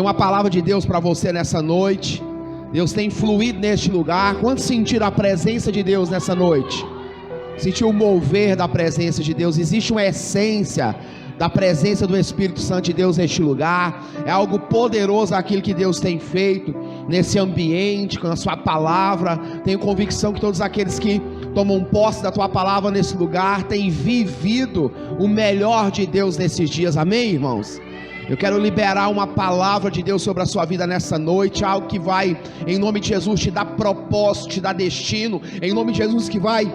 Tem uma palavra de Deus para você nessa noite. Deus tem fluído neste lugar. Quantos sentiram a presença de Deus nessa noite? Sentiu o mover da presença de Deus? Existe uma essência da presença do Espírito Santo de Deus neste lugar. É algo poderoso aquilo que Deus tem feito nesse ambiente, com a sua palavra. Tenho convicção que todos aqueles que tomam posse da tua palavra nesse lugar têm vivido o melhor de Deus nesses dias. Amém, irmãos? Eu quero liberar uma palavra de Deus sobre a sua vida nessa noite, algo que vai, em nome de Jesus, te dar propósito, te dar destino, em nome de Jesus, que vai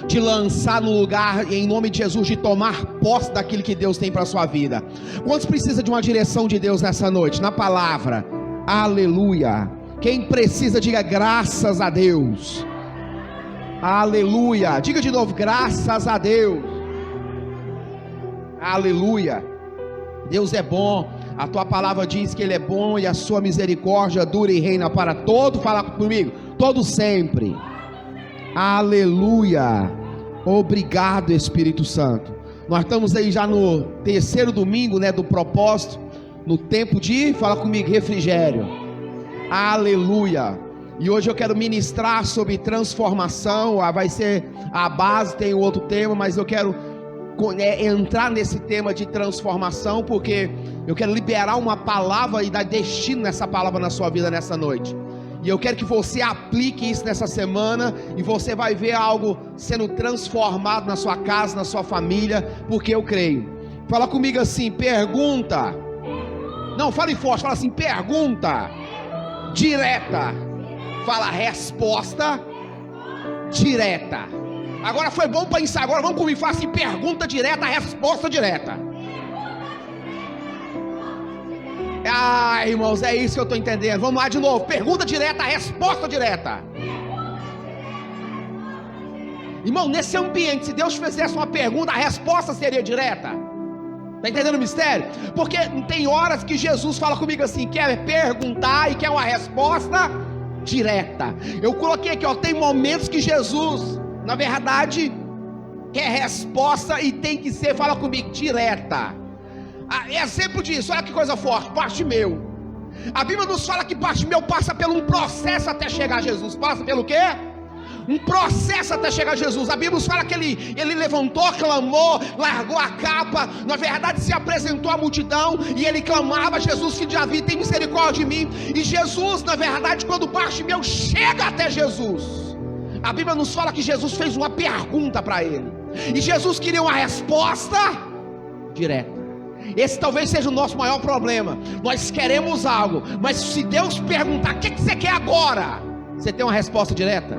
te lançar no lugar, em nome de Jesus, de tomar posse daquilo que Deus tem para a sua vida. Quantos precisam de uma direção de Deus nessa noite? Na palavra, aleluia. Quem precisa, diga graças a Deus. Aleluia. Diga de novo, graças a Deus. Aleluia. Deus é bom, a tua palavra diz que Ele é bom e a sua misericórdia dura e reina para todo, fala comigo, todo sempre. Aleluia. Obrigado, Espírito Santo. Nós estamos aí já no terceiro domingo, do propósito, no tempo de, fala comigo, refrigério. Aleluia. E hoje eu quero ministrar sobre transformação. Vai ser a base, tem outro tema, mas eu quero entrar nesse tema de transformação, porque eu quero liberar uma palavra e dar destino nessa palavra na sua vida nessa noite. E eu quero que você aplique isso nessa semana, e você vai ver algo sendo transformado na sua casa, na sua família, porque eu creio. Fala comigo assim, pergunta. Não, fale forte, fala assim, pergunta direta. Fala resposta direta. Agora foi bom para ensaiar, agora vamos comigo, fala assim, pergunta direta, resposta direta. Irmãos, é isso que eu estou entendendo. Vamos lá de novo, pergunta direta, resposta direta. Irmão, nesse ambiente, se Deus fizesse uma pergunta, a resposta seria direta. Está entendendo o mistério? Porque tem horas que Jesus fala comigo assim, quer perguntar e quer uma resposta direta. Eu coloquei aqui, tem momentos que Jesus, na verdade, quer resposta e tem que ser, fala comigo, direta. Exemplo disso, olha que coisa forte, Bartimeu. A Bíblia nos fala que Bartimeu passa por um processo até chegar a Jesus. Passa pelo quê? Um processo até chegar a Jesus. A Bíblia nos fala que ele levantou, clamou, largou a capa, na verdade se apresentou à multidão, e ele clamava, Jesus, filho de Davi, tem misericórdia de mim. E Jesus, na verdade, quando Bartimeu chega até Jesus, a Bíblia nos fala que Jesus fez uma pergunta para ele, e Jesus queria uma resposta direta. Esse talvez seja o nosso maior problema. Nós queremos algo, mas se Deus perguntar, o que você quer agora? Você tem uma resposta direta?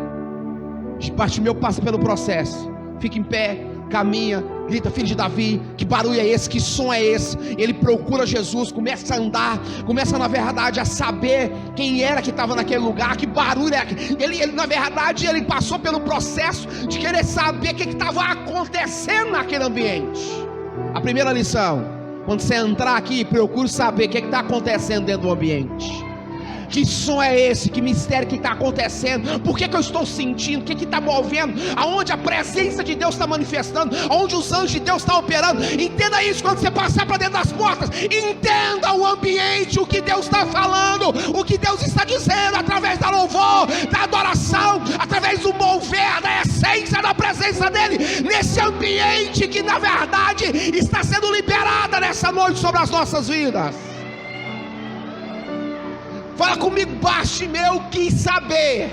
Bartimeu passa pelo processo, fica em pé, caminha, grita, filho de Davi, que barulho é esse, que som é esse? Ele procura Jesus, começa a andar, começa na verdade a saber quem era que estava naquele lugar, que barulho é aquele. Ele na verdade, ele passou pelo processo de querer saber o que estava acontecendo naquele ambiente. A primeira lição, quando você entrar aqui, procure saber o que está acontecendo dentro do ambiente. Que som é esse? Que mistério que está acontecendo? Por que eu estou sentindo? O que está movendo? Aonde a presença de Deus está manifestando? Aonde os anjos de Deus estão operando? Entenda isso quando você passar para dentro das portas. Entenda o ambiente, o que Deus está falando, o que Deus está dizendo, através da louvor, da adoração, através do mover, da essência da presença dEle, nesse ambiente que na verdade está sendo liberada nessa noite sobre as nossas vidas. Fala comigo, Bartimeu quis saber.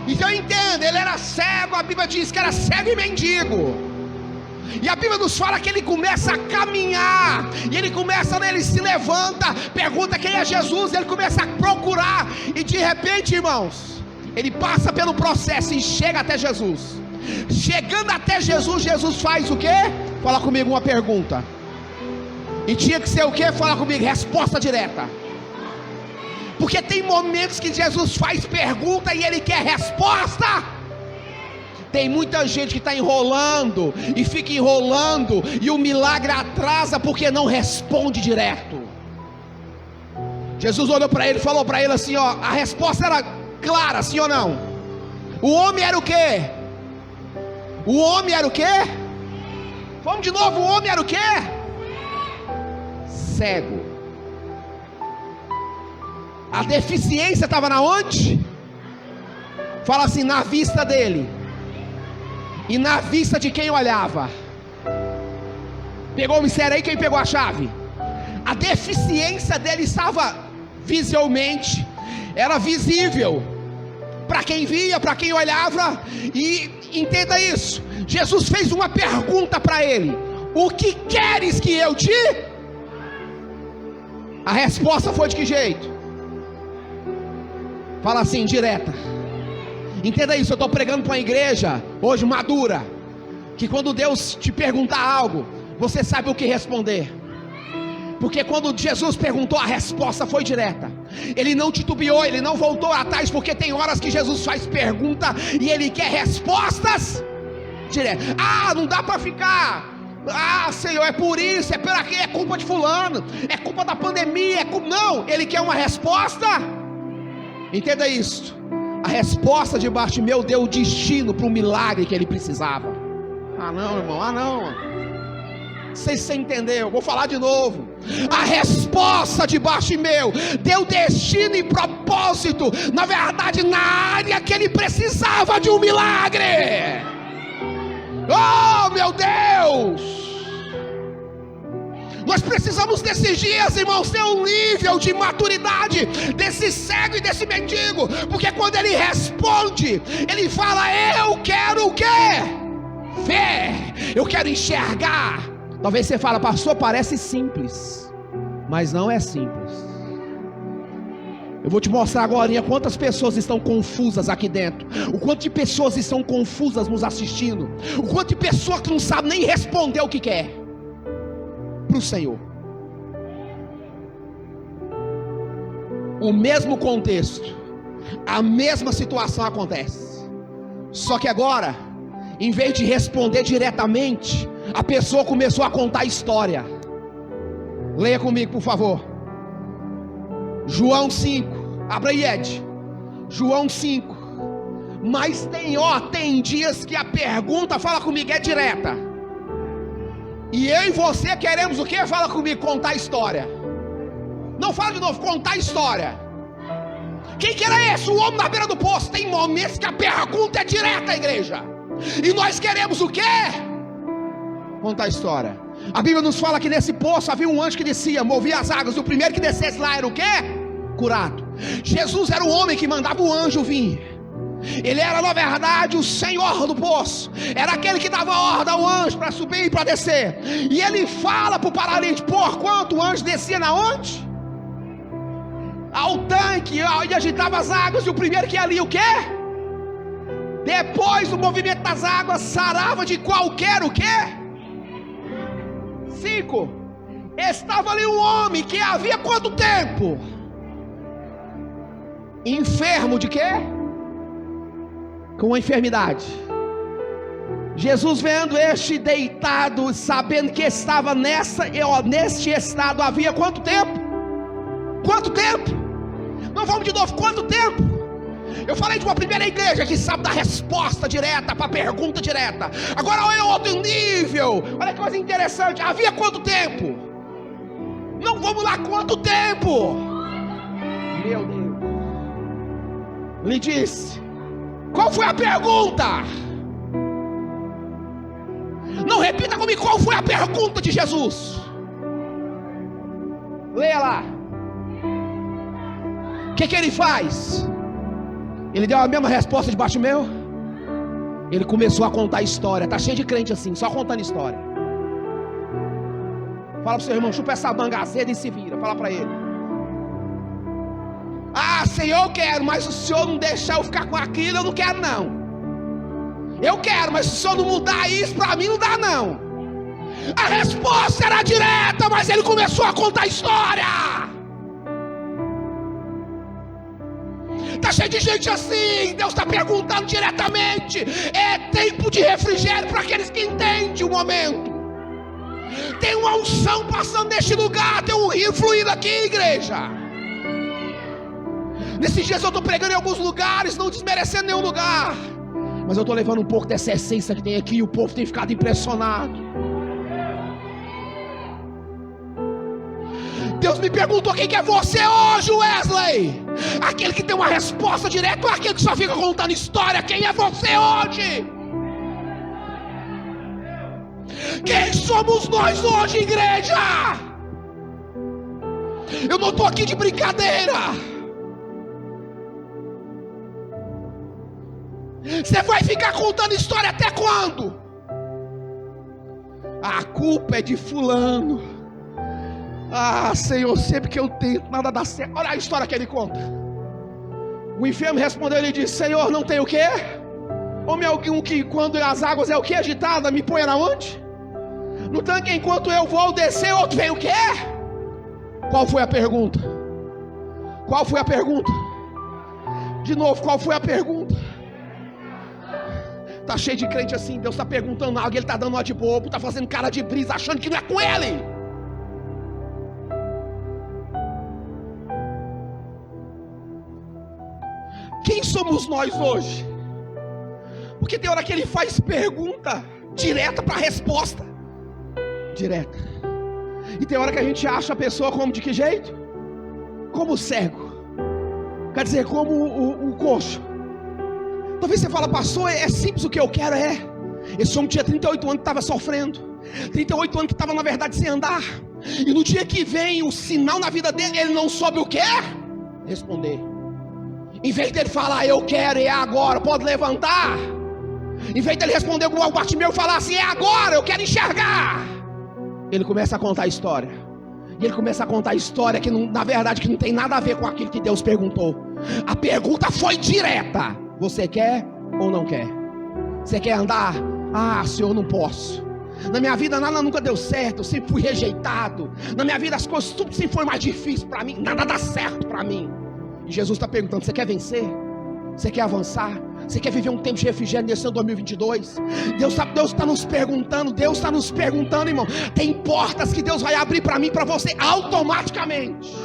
Então entenda, ele era cego, a Bíblia diz que era cego e mendigo. E a Bíblia nos fala que ele começa a caminhar, e ele se levanta, pergunta quem é Jesus, ele começa a procurar, e de repente, irmãos, ele passa pelo processo e chega até Jesus. Chegando até Jesus, Jesus faz o quê? Fala comigo uma pergunta. E tinha que ser o quê? Fala comigo, resposta direta. Porque tem momentos que Jesus faz pergunta e Ele quer resposta. Tem muita gente que está enrolando e fica enrolando, e o milagre atrasa porque não responde direto. Jesus olhou para ele e falou para ele assim, a resposta era clara, sim ou não? O homem era o quê? O homem era o quê? Vamos de novo, o homem era o quê? cego. A deficiência estava na onde? Fala assim, na vista dele. E na vista de quem olhava. Pegou o mistério aí? Quem pegou a chave? A deficiência dele estava visualmente, era visível para quem via, para quem olhava. E entenda isso, Jesus fez uma pergunta para ele: o que queres que eu te... A resposta foi de que jeito? Fala assim, direta. Entenda isso, eu estou pregando para uma igreja hoje madura, que quando Deus te perguntar algo, você sabe o que responder. Porque quando Jesus perguntou, a resposta foi direta. Ele não titubeou, ele não voltou atrás. Porque tem horas que Jesus faz pergunta e ele quer respostas diretas. Ah, não dá para ficar. Ah, Senhor, é por isso, é por aqui, é culpa de fulano, é culpa da pandemia, Não, ele quer uma resposta. Entenda isso. A resposta de Bartimeu deu o destino para o milagre que ele precisava. Ah não, irmão, ah não. Não sei se você entendeu, vou falar de novo. A resposta de Bartimeu deu destino e propósito, na verdade, na área que ele precisava de um milagre. Oh meu Deus! Nós precisamos desses dias, irmãos, ter um nível de maturidade desse cego e desse mendigo. Porque quando ele responde, ele fala: eu quero o quê? Ver, eu quero enxergar. Talvez você fale: pastor, parece simples, mas não é simples. Eu vou te mostrar agora quantas pessoas estão confusas aqui dentro, o quanto de pessoas estão confusas nos assistindo, o quanto de pessoas que não sabem nem responder o que quer para o Senhor. O mesmo contexto, a mesma situação acontece, só que agora, em vez de responder diretamente, a pessoa começou a contar história. Leia comigo, por favor. João 5. Abra aí, Ed. João 5. Mas tem dias que a pergunta, fala comigo, é direta. E eu e você queremos o quê? Fala comigo, contar história. Não fala de novo, contar história. Quem que era esse? O homem na beira do poço. Tem momentos que a pergunta é direta, igreja. E nós queremos o quê? Contar a história. A Bíblia nos fala que nesse poço havia um anjo que descia, movia as águas. O primeiro que descesse lá era o quê? Curado. Jesus era o homem que mandava o anjo vir. Ele era, na verdade, o senhor do poço. Era aquele que dava ordem ao anjo para subir e para descer. E ele fala para o paralítico: por quanto o anjo descia na onde? Ao tanque, e agitava as águas. E o primeiro que ia ali, o quê? Depois do movimento das águas, sarava de qualquer o quê? 5. Estava ali um homem que havia quanto tempo? Enfermo de quê? Com a enfermidade. Jesus vendo este deitado, sabendo que estava neste estado havia quanto tempo? Quanto tempo? Não vamos de novo, quanto tempo? Eu falei de uma primeira igreja que sabe dar resposta direta para a pergunta direta. Agora olha outro nível. Olha que coisa interessante. Havia quanto tempo? Não vamos lá, quanto tempo? Meu Deus. Lhe disse: qual foi a pergunta? Não repita comigo, qual foi a pergunta de Jesus? Leia lá. O que ele faz? Ele deu a mesma resposta de Bartimeu. Ele começou a contar história. Está cheio de crente assim, só contando história. Fala para o seu irmão: chupa essa manga azeda e se vira. Fala para ele: ah, Senhor, eu quero, mas se o Senhor não deixar eu ficar com aquilo, eu não quero não. Eu quero, mas se o Senhor não mudar isso, para mim não dá não. A resposta era direta, mas ele começou a contar história. Está cheio de gente assim. Deus está perguntando diretamente. É tempo de refrigério para aqueles que entendem o momento. Tem uma unção passando neste lugar. Tem um rio fluindo aqui, igreja. Nesses dias eu estou pregando em alguns lugares, não desmerecendo nenhum lugar, mas eu estou levando um pouco dessa essência que tem aqui, e o povo tem ficado impressionado. Deus me perguntou: quem que é você hoje, Wesley? Aquele que tem uma resposta direta ou aquele que só fica contando história? Quem é você hoje? Quem somos nós hoje, igreja? Eu não estou aqui de brincadeira. Você vai ficar contando história até quando? A culpa é de fulano. Ah, Senhor, sempre que eu tento, nada dá certo. Olha a história que ele conta. O enfermo respondeu, ele disse: Senhor, não tem o quê? Homem algum que quando as águas é o que? Agitada, me ponha na onde? No tanque enquanto eu vou descer, outro vem o quê? Qual foi a pergunta? Qual foi a pergunta? De novo, qual foi a pergunta? Tá cheio de crente assim, Deus está perguntando algo, ele está dando uma de bobo, está fazendo cara de brisa, achando que não é com ele. Quem somos nós hoje? Porque tem hora que ele faz pergunta direta para resposta direta. E tem hora que a gente acha a pessoa como de que jeito? Como o cego. Quer dizer, como o coxo. Talvez você fala: pastor, é simples o que eu quero, é. Esse homem tinha 38 anos que estava sofrendo. 38 anos que estava na verdade sem andar. E no dia que vem o sinal na vida dele, ele não soube o que responder. Em vez dele falar: eu quero, é agora, pode levantar. Em vez dele responder com o Bartimeu e falar assim: é agora, eu quero enxergar. Ele começa a contar a história. E ele começa a contar a história que não, na verdade que não tem nada a ver com aquilo que Deus perguntou. A pergunta foi direta: você quer ou não quer? Você quer andar? Ah, Senhor, não posso. Na minha vida nada nunca deu certo, eu sempre fui rejeitado. Na minha vida as coisas tudo sempre foi mais difícil para mim, nada dá certo para mim. E Jesus está perguntando: você quer vencer? Você quer avançar? Você quer viver um tempo de refrigério nesse ano 2022? Deus está nos perguntando, irmão. Tem portas que Deus vai abrir para mim e para você automaticamente.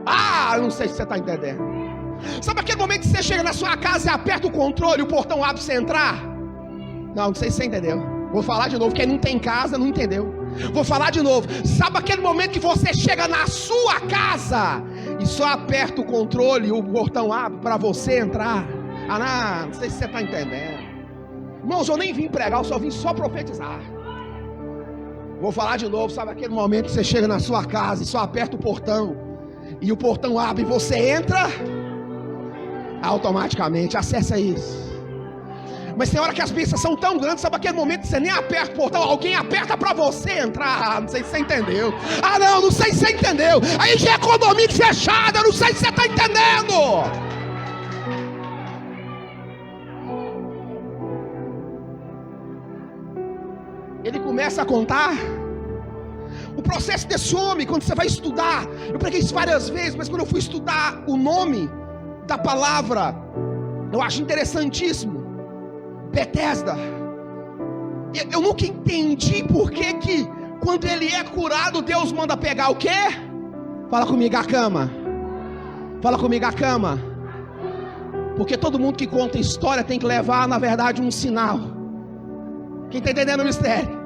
Ah, eu não sei se você está entendendo. Sabe aquele momento que você chega na sua casa e aperta o controle e o portão abre para você entrar? Não sei se você entendeu. Vou falar de novo, quem não tem casa não entendeu. Vou falar de novo. Sabe aquele momento que você chega na sua casa e só aperta o controle e o portão abre para você entrar? Ah, não sei se você está entendendo. Irmãos, eu nem vim pregar, eu só vim só profetizar. Vou falar de novo. Sabe aquele momento que você chega na sua casa e só aperta o portão e o portão abre e você entra automaticamente? Acessa isso. Mas tem hora que as bênçãos são tão grandes, sabe aquele momento que você nem aperta o portão, alguém aperta para você entrar? Ah, não sei se você entendeu. Ah, não sei se você entendeu. Aí já é condomínio fechado, eu não sei se você está entendendo. Ele começa a contar o processo desse homem. Quando você vai estudar, eu preguei isso várias vezes, mas quando eu fui estudar o nome da palavra, eu acho interessantíssimo. Betesda. Eu nunca entendi por que quando ele é curado, Deus manda pegar o quê? Fala comigo, a cama. Fala comigo, a cama. Porque todo mundo que conta história tem que levar, na verdade, um sinal. Quem está entendendo o mistério?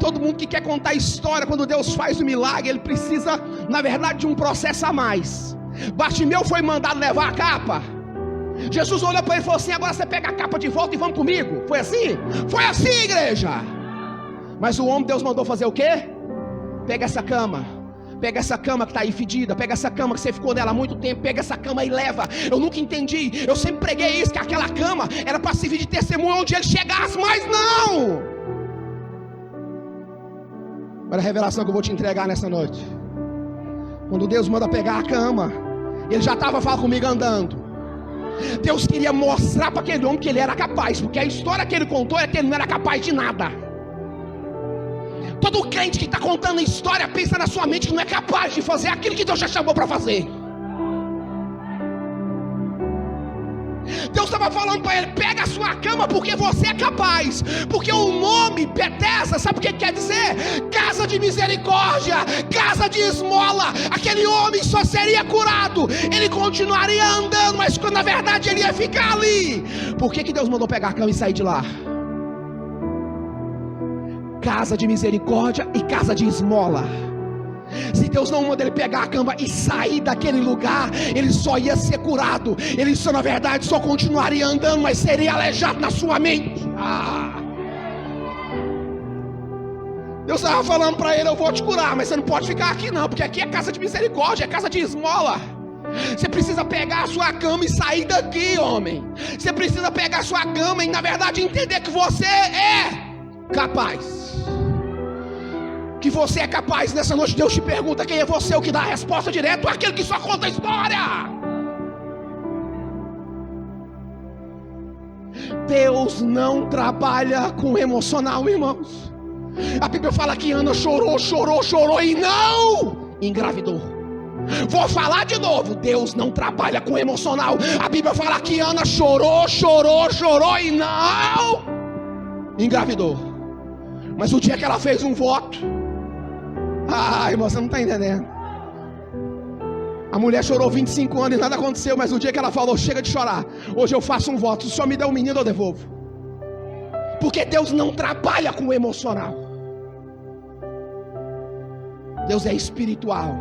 Todo mundo que quer contar história, quando Deus faz o milagre, ele precisa, na verdade, de um processo a mais. Bartimeu foi mandado levar a capa. Jesus olhou para ele e falou assim: agora você pega a capa de volta e vamos comigo. Foi assim? Foi assim, igreja. Mas o homem, Deus mandou fazer o quê? Pega essa cama. Pega essa cama que está aí fedida. Pega essa cama que você ficou nela há muito tempo. Pega essa cama e leva. Eu nunca entendi. Eu sempre preguei isso, que aquela cama era para servir de testemunho onde ele chegasse. Mas não. Olha a revelação que eu vou te entregar nessa noite. Quando Deus manda pegar a cama, ele já estava, fala comigo, andando. Deus queria mostrar para aquele homem que ele era capaz, porque a história que ele contou é que ele não era capaz de nada. Todo crente que está contando a história pensa na sua mente que não é capaz de fazer aquilo que Deus já chamou para fazer. Deus estava falando para ele: pega a sua cama porque você é capaz. Porque o nome Betesda, sabe o que quer dizer? Casa de misericórdia, casa de esmola. Aquele homem só seria curado, ele continuaria andando, mas na verdade ele ia ficar ali. Por que Deus mandou pegar a cama e sair de lá? Casa de misericórdia e casa de esmola. Se Deus não manda ele pegar a cama e sair daquele lugar, ele só ia ser curado. Ele só, na verdade, só continuaria andando, mas seria aleijado na sua mente. Deus estava falando para ele: eu vou te curar, mas você não pode ficar aqui não, porque aqui é casa de misericórdia, é casa de esmola. Você precisa pegar a sua cama e sair daqui, homem. Você precisa pegar a sua cama e, na verdade, entender que você é capaz. Que você é capaz. Nessa noite Deus te pergunta: quem é você? O que dá a resposta direta ou aquele que só conta a história? Deus não trabalha com emocional, irmãos. A Bíblia fala que Ana chorou e não engravidou. Vou falar de novo: Deus não trabalha com emocional. A Bíblia fala que Ana chorou e não engravidou. Mas o dia que ela fez um voto, irmão, você não está entendendo. A mulher chorou 25 anos e nada aconteceu. Mas o dia que ela falou: chega de chorar, hoje eu faço um voto, se o Senhor me der um menino eu devolvo. Porque Deus não trabalha com emocional. Deus é espiritual.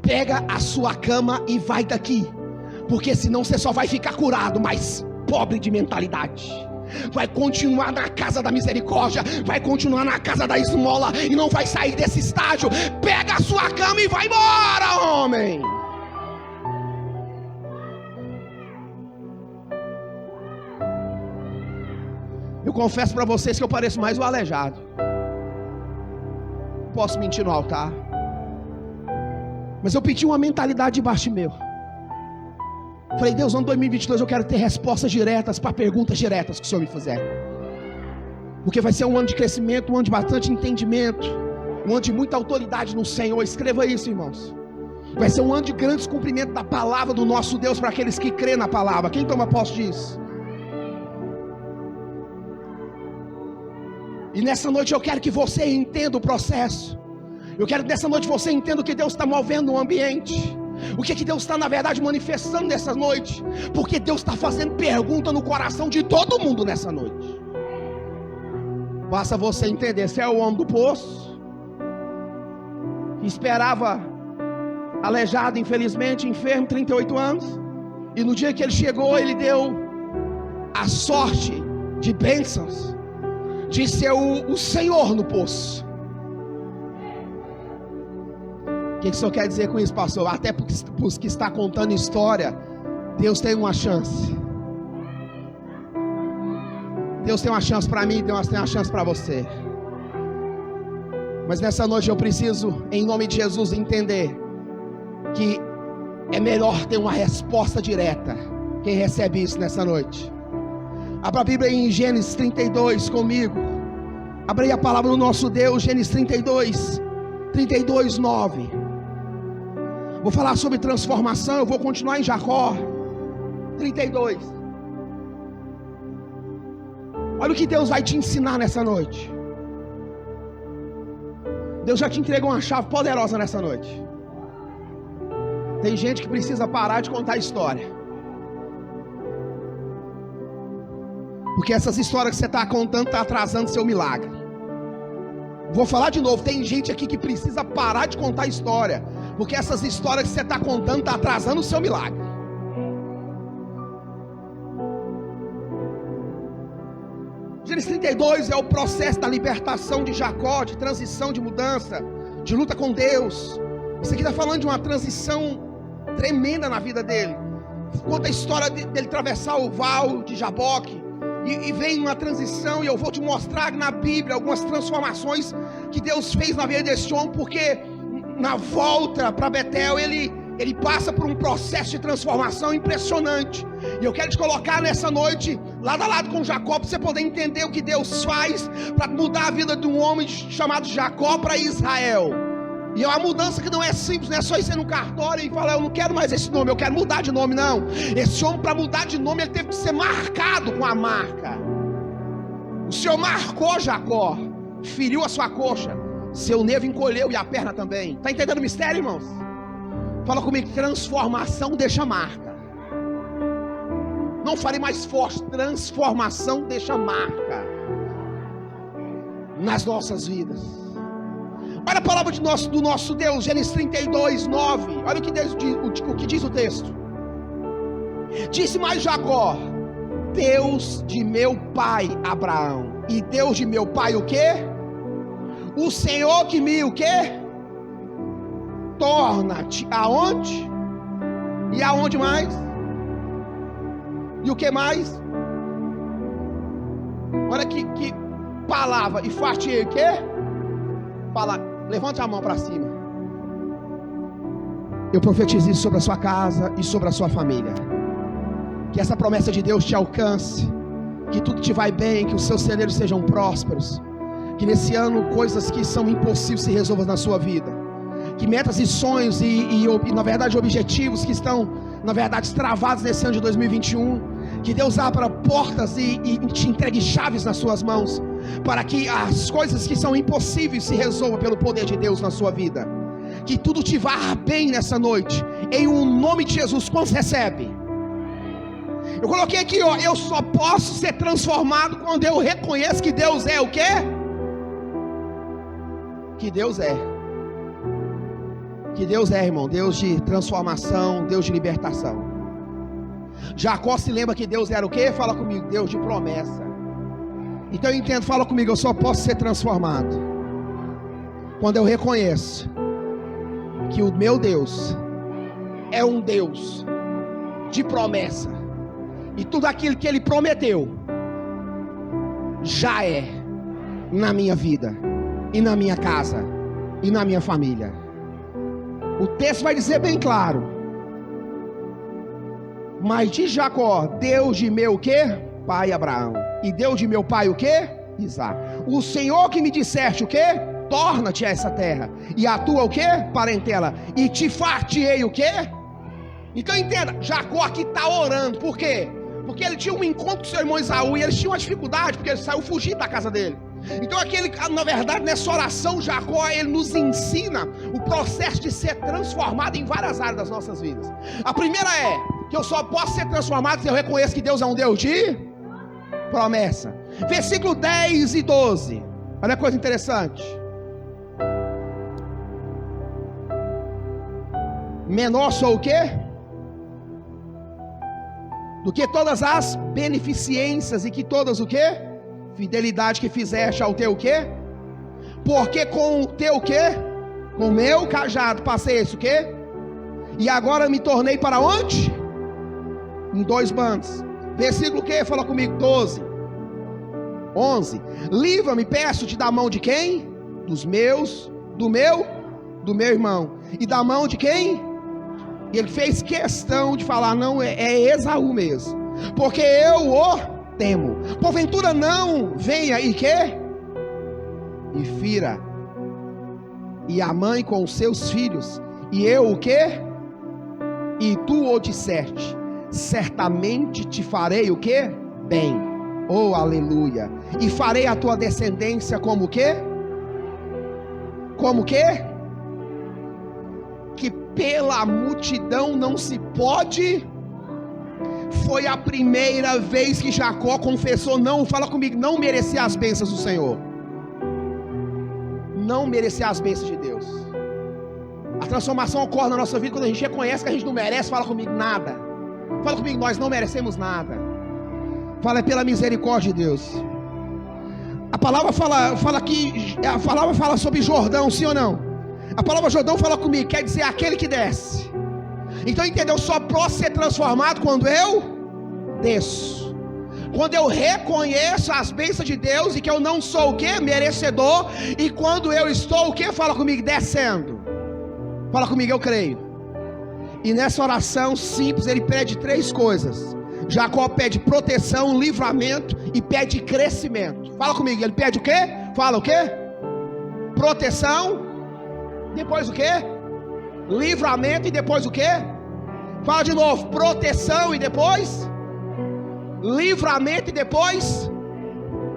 Pega a sua cama e vai daqui, porque senão você só vai ficar curado, mas pobre de mentalidade. Vai continuar na casa da misericórdia, vai continuar na casa da esmola e não vai sair desse estágio. Pega a sua cama e vai embora, homem. Eu confesso para vocês que eu pareço mais o aleijado. Posso mentir no altar, mas eu pedi uma mentalidade debaixo de meu. Falei: Deus, ano 2022 eu quero ter respostas diretas para perguntas diretas que o Senhor me fizer. Porque vai ser um ano de crescimento, um ano de bastante entendimento, um ano de muita autoridade no Senhor. Escreva isso, irmãos. Vai ser um ano de grande cumprimento da palavra do nosso Deus para aqueles que crêem na palavra. Quem toma posse disso? E nessa noite eu quero que você entenda o processo. Eu quero que nessa noite você entenda o que Deus está movendo no ambiente. O que Deus está, na verdade, manifestando nessa noite. Porque Deus está fazendo pergunta no coração de todo mundo nessa noite. Basta você entender. Você é o homem do poço, que esperava, aleijado, infelizmente, enfermo, 38 anos. E no dia que ele chegou, ele deu a sorte de bênçãos, de ser o Senhor no poço. O que o senhor quer dizer com isso, pastor? Até para os que está contando história, Deus tem uma chance. Deus tem uma chance para mim, Deus tem uma chance para você. Mas nessa noite eu preciso, em nome de Jesus, entender que é melhor ter uma resposta direta. Quem recebe isso nessa noite? Abra a Bíblia em Gênesis 32 comigo. Abra aí a palavra do nosso Deus, Gênesis 32, 9. Vou falar sobre transformação. Eu vou continuar em Jacó 32. Olha o que Deus vai te ensinar nessa noite. Deus já te entregou uma chave poderosa nessa noite. Tem gente que precisa parar de contar história, porque essas histórias que você está contando estão atrasando seu milagre. Vou falar de novo. Tem gente aqui que precisa parar de contar história, porque essas histórias que você está contando estão atrasando o seu milagre. Gênesis 32 é o processo da libertação de Jacó, de transição, de mudança, de luta com Deus. Isso aqui está falando de uma transição tremenda na vida dele. Conta a história dele atravessar o val de Jaboque, e vem uma transição. E eu vou te mostrar na Bíblia algumas transformações que Deus fez na vida desse homem, porque na volta para Betel ele passa por um processo de transformação impressionante. E eu quero te colocar nessa noite lado a lado com Jacó, para você poder entender o que Deus faz para mudar a vida de um homem chamado Jacó para Israel. E é uma mudança que não é simples, não é só ir no cartório e falar: eu não quero mais esse nome, eu quero mudar de nome. Não, esse homem, para mudar de nome, ele teve que ser marcado com a marca. O Senhor marcou Jacó, feriu a sua coxa, seu nervo encolheu e a perna também. Está entendendo o mistério, irmãos? Fala comigo: transformação deixa marca. Não fale mais forte: transformação deixa marca. nas nossas vidas. Olha a palavra do nosso Deus, Gênesis 32, 9. Olha o que diz o texto. Disse mais Jacó: Deus de meu pai Abraão e Deus de meu pai o quê? O Senhor que me o quê? Torna-te aonde? E aonde mais? E o que mais? Olha que palavra. E fartei o quê? Fala, levante a mão para cima. Eu profetizo isso sobre a sua casa e sobre a sua família. Que essa promessa de Deus te alcance, que tudo te vai bem, que os seus celeiros sejam prósperos, que nesse ano coisas que são impossíveis se resolvam na sua vida, que metas e sonhos e na verdade objetivos que estão na verdade travados nesse ano de 2021, que Deus abra portas e te entregue chaves nas suas mãos, para que as coisas que são impossíveis se resolvam pelo poder de Deus na sua vida. Que tudo te vá bem nessa noite, em um nome de Jesus. Quantos recebe? Eu coloquei aqui, ó, eu só posso ser transformado quando eu reconheço que Deus é o quê? Que Deus é. Que Deus é, irmão, Deus de transformação, Deus de libertação. Jacó se lembra que Deus era o quê? Fala comigo, Deus de promessa. Então eu entendo, fala comigo, eu só posso ser transformado quando eu reconheço que o meu Deus é um Deus de promessa. E tudo aquilo que Ele prometeu já é na minha vida, e na minha casa, e na minha família. O texto vai dizer bem claro: mas de Jacó, Deus de meu o quê? Pai Abraão. E Deus de meu pai o quê? Isaac. O Senhor que me disseste o quê? Torna-te a essa terra, e a tua o quê? Parentela, e te fartei o quê? Então entenda, Jacó aqui está orando. Por quê? Porque ele tinha um encontro com seu irmão Esaú, e eles tinham uma dificuldade, porque ele saiu fugindo da casa dele. Então aquele, na verdade, nessa oração, Jacó, ele nos ensina o processo de ser transformado em várias áreas das nossas vidas. A primeira é que eu só posso ser transformado se eu reconheço que Deus é um Deus de promessa. Versículo 10 e 12. Olha a coisa interessante. Menor sou o quê? Do que todas as beneficências e que todas o quê? Fidelidade que fizeste ao teu o quê? Porque com o teu o quê? Com o meu cajado passei isso o quê? E agora me tornei para onde? Em dois bandos. Versículo o quê? Fala comigo, 12 11. Livra-me, peço-te da mão de quem? Dos meus, do meu irmão. E da mão de quem? E ele fez questão de falar, não, é Esaú mesmo, porque eu o temo. Porventura não venha e quê? E fira, e a mãe com os seus filhos, e eu o quê? E tu o disseste, certamente te farei o quê? Bem, oh aleluia, e farei a tua descendência como o quê? Como o quê? Que pela multidão não se pode. Foi a primeira vez que Jacó confessou, não, fala comigo, não merecia as bênçãos do Senhor, não merecia as bênçãos de Deus. A transformação ocorre na nossa vida quando a gente reconhece que a gente não merece. Fala comigo, nada. Fala comigo, nós não merecemos nada. Fala, é pela misericórdia de Deus. A palavra fala que a palavra fala sobre Jordão, sim ou não? A palavra Jordão fala comigo, quer dizer aquele que desce. Então entendeu? Só posso ser transformado quando eu desço, quando eu reconheço as bênçãos de Deus e que eu não sou o que? Merecedor. E quando eu estou o que? Fala comigo, descendo. Fala comigo, eu creio. E nessa oração simples ele pede três coisas. Jacó pede proteção, livramento e pede crescimento. Fala comigo, ele pede o quê? Fala o quê? Proteção. Depois o quê? Livramento e depois o quê? Fala de novo, proteção e depois livramento e depois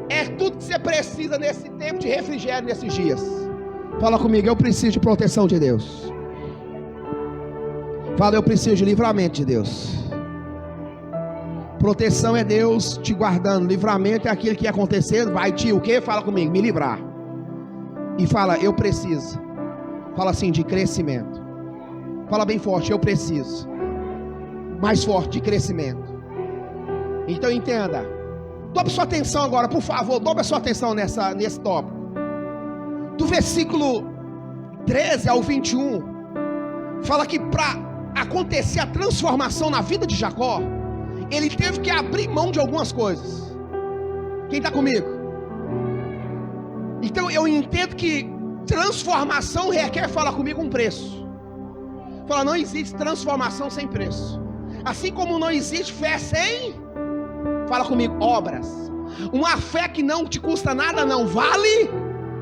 é tudo que você precisa nesse tempo de refrigério, nesses dias. Fala comigo, eu preciso de proteção de Deus. Fala, eu preciso de livramento de Deus. Proteção é Deus te guardando, livramento é aquilo que ia acontecer, vai te o quê? Fala comigo, me livrar. e fala: eu preciso. Fala assim, de crescimento. Fala bem forte: eu preciso. Mais forte, de crescimento. Então entenda. Dobre sua atenção agora, por favor. Dobre a sua atenção nesse tópico. Do versículo 13 ao 21, fala que para acontecer a transformação na vida de Jacó, ele teve que abrir mão de algumas coisas. Quem está comigo? Então eu entendo que transformação requer, fala comigo, um preço. Fala: não existe transformação sem preço. Assim como não existe fé sem, fala comigo, obras. Uma fé que não te custa nada não vale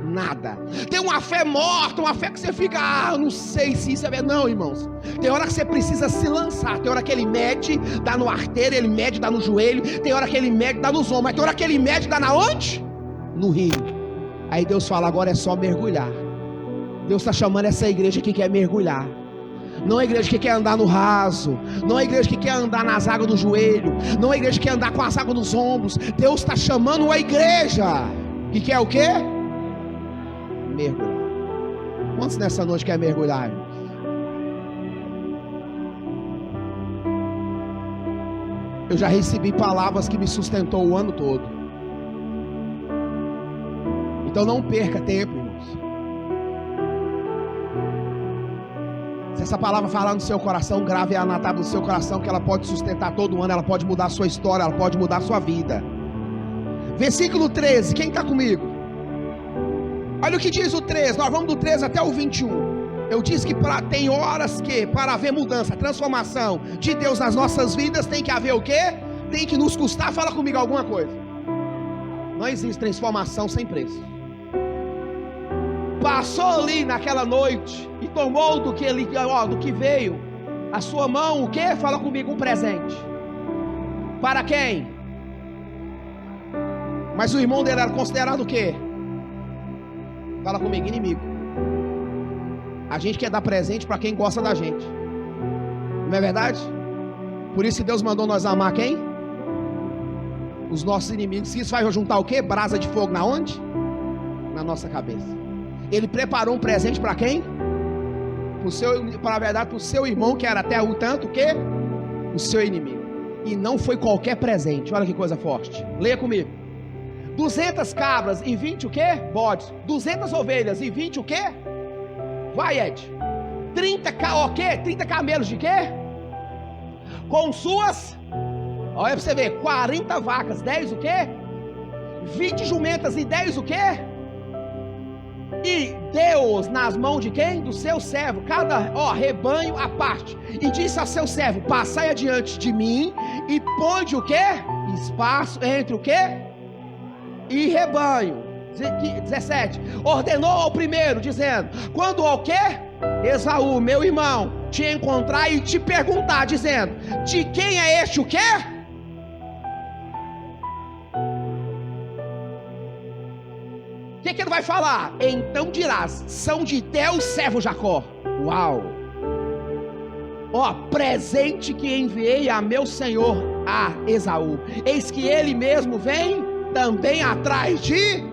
nada. Tem uma fé morta, uma fé que você fica: não sei se isso é verdade. Não, irmãos. Tem hora que você precisa se lançar. Tem hora que ele mede, dá no artério, ele mede, dá no joelho. Tem hora que ele mede, dá nos ombros. Mas tem hora que ele mede, dá na onde? No rio. Aí Deus fala: agora é só mergulhar. Deus está chamando essa igreja que quer mergulhar. Não é a igreja que quer andar no raso. Não é a igreja que quer andar nas águas do joelho. Não é a igreja que quer andar com as águas nos ombros. Deus está chamando a igreja que quer o quê? Mergulhar. Quantos nessa noite quer mergulhar, irmãos? Eu já recebi palavras que me sustentou o ano todo. Então não perca tempo, irmãos. Se essa palavra falar no seu coração, grave ela na tábua do seu coração, que ela pode sustentar todo ano, ela pode mudar a sua história, ela pode mudar a sua vida. Versículo 13, quem está comigo? Olha o que diz o 13, nós vamos do 13 até o 21. Eu disse que tem horas que, para haver mudança, transformação de Deus nas nossas vidas, tem que haver o quê? Tem que nos custar, fala comigo alguma coisa. Não existe transformação sem preço. Passou ali naquela noite e tomou do que veio a sua mão, o quê? Fala comigo, um presente. Para quem? Mas o irmão dele era considerado o quê? Fala comigo, inimigo. A gente quer dar presente para quem gosta da gente. Não é verdade? Por isso Deus mandou nós amar quem? Os nossos inimigos. Isso vai juntar o quê? Brasa de fogo na onde? Na nossa cabeça. Ele preparou um presente para quem? Para a verdade, para o seu irmão, que era até o tanto o quê? O seu inimigo. E não foi qualquer presente. Olha que coisa forte. Leia comigo. 200 cabras e 20 o quê? Bodes. 200 ovelhas e 20 o quê? Vai, Ed. 30 camelos de quê? Com suas, olha para você ver, 40 vacas, 10 o quê? 20 jumentas e 10 o quê? E deu-os nas mãos de quem? Do seu servo, cada rebanho à parte. E disse ao seu servo: passai adiante de mim e ponde o quê? Espaço entre o quê? E rebanho. 17. Ordenou ao primeiro, dizendo: quando ao quê? Esaú, meu irmão, te encontrar e te perguntar, dizendo: de quem é este o quê? O que ele vai falar? Então dirás: são de teu servo Jacó. Uau! Presente que enviei a meu senhor a Esaú. Eis que ele mesmo vem também atrás de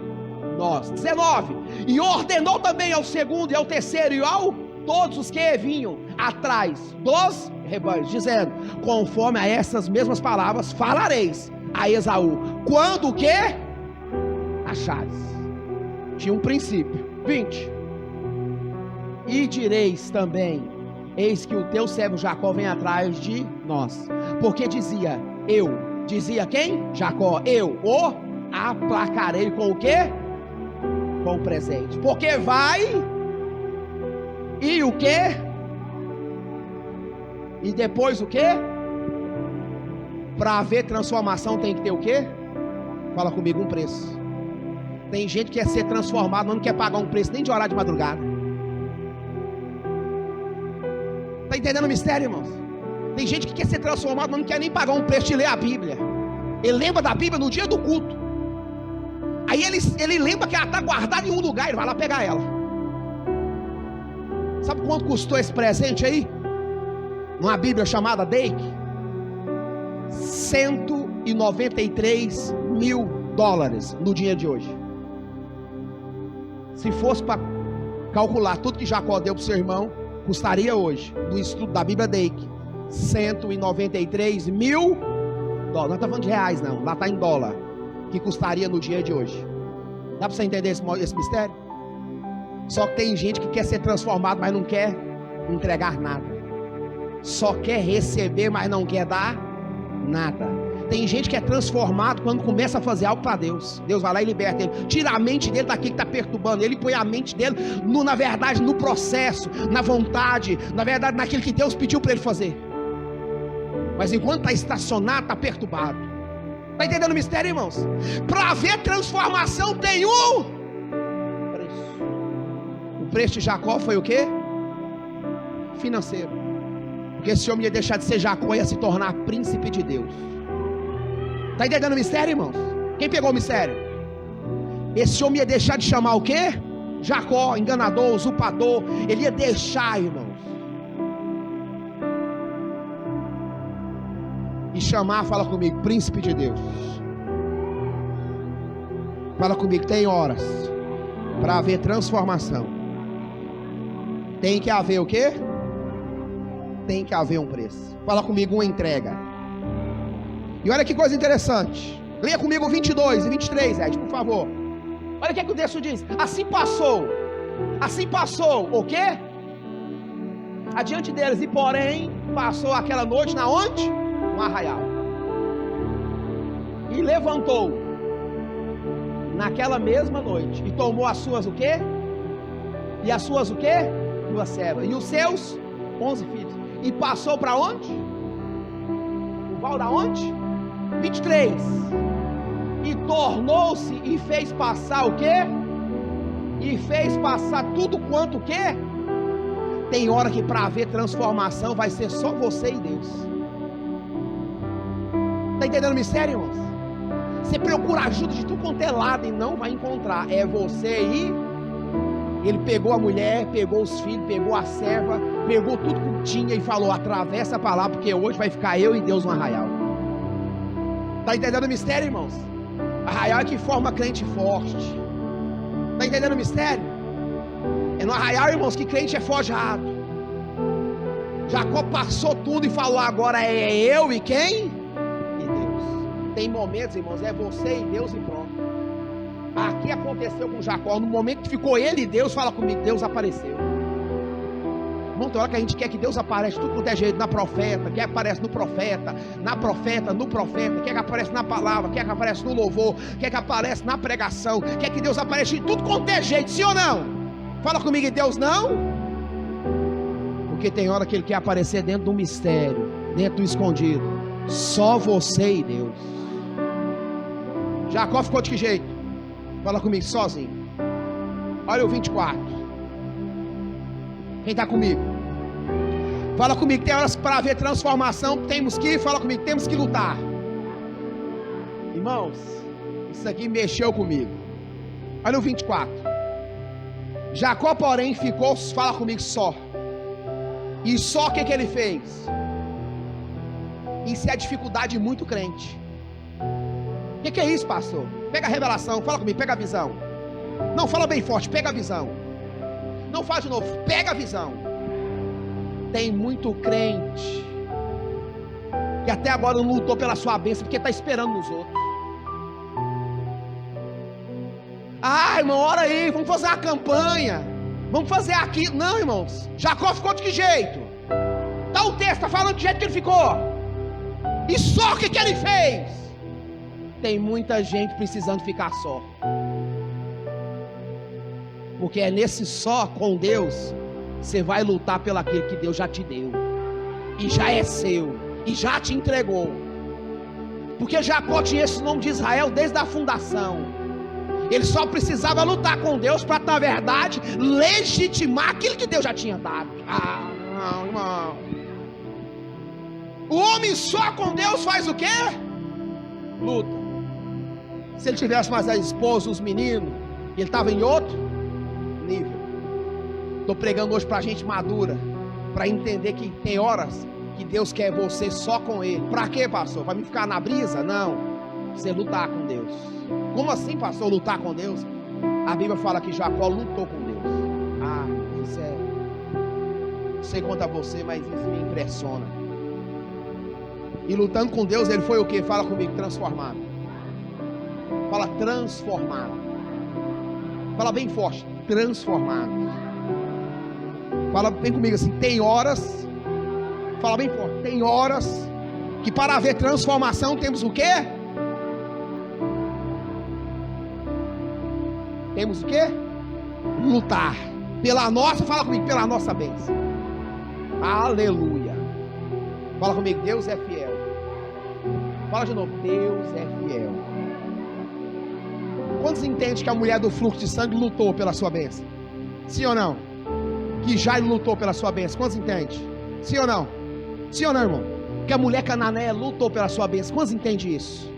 nós. 19. E ordenou também ao segundo e ao terceiro e ao todos os que vinham atrás dos rebanhos, dizendo: conforme a essas mesmas palavras falareis a Esaú, quando o que? Achares. Tinha um princípio. 20. E direis também: eis que o teu servo Jacó vem atrás de nós, porque dizia quem? Jacó, eu o aplacarei com o quê? Com o presente. Porque vai e o quê? E depois o quê? Para haver transformação tem que ter o quê? Fala comigo, um preço. Tem gente que quer ser transformado, mas não quer pagar um preço nem de orar de madrugada. Está entendendo o mistério, irmãos? Tem gente que quer ser transformado, mas não quer nem pagar um preço de ler a Bíblia. Ele lembra da Bíblia no dia do culto. Aí ele lembra que ela está guardada em um lugar, ele vai lá pegar ela. Sabe quanto custou esse presente aí? Numa Bíblia chamada Dake? $193 mil no dia de hoje. Se fosse para calcular tudo que Jacó deu para o seu irmão, custaria hoje, no estudo da Bíblia Dake, 193 mil dólares. Não está falando de reais, não. Lá está em dólar. Que custaria no dia de hoje. Dá para você entender esse mistério? Só que tem gente que quer ser transformado, mas não quer entregar nada. Só quer receber, mas não quer dar nada. Tem gente que é transformado quando começa a fazer algo para Deus. Deus vai lá e liberta ele. Tira a mente dele daquilo que está perturbando ele. Põe a mente dele, na verdade, no processo, na vontade, na verdade, naquilo que Deus pediu para ele fazer. Mas enquanto está estacionado, está perturbado. Está entendendo o mistério, irmãos? Para haver transformação tem um preço. O preço de Jacó foi o quê? Financeiro. Porque esse homem ia deixar de ser Jacó e ia se tornar príncipe de Deus. Está entendendo o mistério, irmãos? Quem pegou o mistério? Esse homem ia deixar de chamar o quê? Jacó, enganador, usurpador. Ele ia deixar, irmãos, e chamar, fala comigo, príncipe de Deus. Fala comigo, tem horas para haver transformação. Tem que haver o quê? Tem que haver um preço. Fala comigo, uma entrega. E olha que coisa interessante. Leia comigo 22 e 23, Ed, por favor. Olha o que o texto diz. Assim passou, o quê? Adiante deles, e porém, passou aquela noite na onde? No arraial. E levantou naquela mesma noite, e tomou as suas o quê? E as suas o quê? 2 servas. E os seus 11 filhos. E passou para onde? O val da onde? 23. E tornou-se e fez passar o quê? E fez passar tudo quanto o quê? Tem hora que para haver transformação vai ser só você e Deus. Está entendendo o mistério, irmãos? Você procura ajuda de tudo quanto é lado e não vai encontrar. É você e ele pegou a mulher, pegou os filhos, pegou a serva, pegou tudo que tinha e falou, atravessa para lá, porque hoje vai ficar eu e Deus no arraial. Está entendendo o mistério, irmãos? Arraial é que forma crente forte. Está entendendo o mistério? É no arraial, irmãos, que crente é forjado. Jacó passou tudo e falou, agora é eu e quem? E Deus. Tem momentos, irmãos, é você e Deus e pronto. Aqui aconteceu com Jacó. No momento que ficou ele e Deus, fala comigo, Deus apareceu. Irmão, tem hora que a gente quer que Deus apareça tudo quanto é jeito, na profeta, quer que apareça no profeta, na profeta, no profeta, quer que apareça na palavra, quer que apareça no louvor, quer que apareça na pregação, quer que Deus apareça em tudo quanto é jeito, sim ou não? Fala comigo, e Deus não? Porque tem hora que Ele quer aparecer dentro do mistério, dentro do escondido. Só você e Deus. Jacó ficou de que jeito? Fala comigo, sozinho. Olha o 24. Quem está comigo? Fala comigo, tem horas para haver transformação. Temos que, fala comigo, temos que lutar. Irmãos, isso aqui mexeu comigo. Olha o 24. Jacó, porém, ficou, fala comigo, só. E só o que ele fez? Isso é a dificuldade muito crente. O que é isso, pastor? Pega a revelação, fala comigo, pega a visão. Não, fala bem forte, pega a visão. Não faz de novo, pega a visão. Tem muito crente que até agora não lutou pela sua bênção, porque está esperando nos outros. Ah, irmão, ora aí, vamos fazer uma campanha, vamos fazer aqui. Não, irmãos, Jacó ficou de que jeito? Está o texto, está falando de jeito que ele ficou. E só o que ele fez? Tem muita gente precisando ficar só. Porque é nesse só com Deus, você vai lutar pelo aquilo que Deus já te deu, e já é seu, e já te entregou. Porque Jacó tinha esse nome de Israel desde a fundação. Ele só precisava lutar com Deus para, na verdade, legitimar aquilo que Deus já tinha dado. Ah, não, irmão. O homem só com Deus faz o quê? Luta. Se ele tivesse mais a esposa, os meninos, ele estava em outro nível. Estou pregando hoje para gente madura, para entender que tem horas que Deus quer você só com Ele. Para quê, pastor? Vai me ficar na brisa? Não. Você lutar com Deus. Como assim, pastor, lutar com Deus? A Bíblia fala que Jacó lutou com Deus. Ah, isso é... Não sei quanto a você, mas isso me impressiona. E lutando com Deus, ele foi o que? Fala comigo, transformado. Fala transformado. Fala bem forte, transformado. Fala bem comigo assim, tem horas. Fala bem forte, tem horas que para haver transformação temos o quê? Temos o quê? Lutar. Pela nossa, fala comigo, pela nossa bênção. Aleluia. Fala comigo, Deus é fiel. Fala de novo, Deus é fiel. Quantos entendem que a mulher do fluxo de sangue lutou pela sua bênção? Sim ou não? Que Jairo lutou pela sua bênção? Quantos entendem? Sim ou não? Sim ou não, irmão? Que a mulher cananeia lutou pela sua bênção? Quantos entendem isso?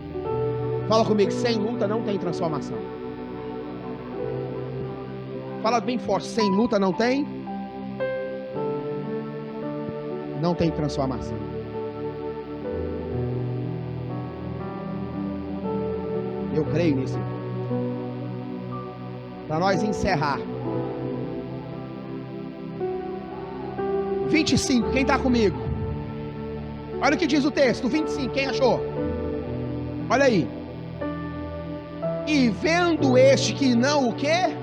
Fala comigo, sem luta não tem transformação. Fala bem forte, sem luta não tem transformação. Eu creio nisso. Para nós encerrar. 25, quem está comigo? Olha o que diz o texto, 25, quem achou? Olha aí. E vendo este que não o quê?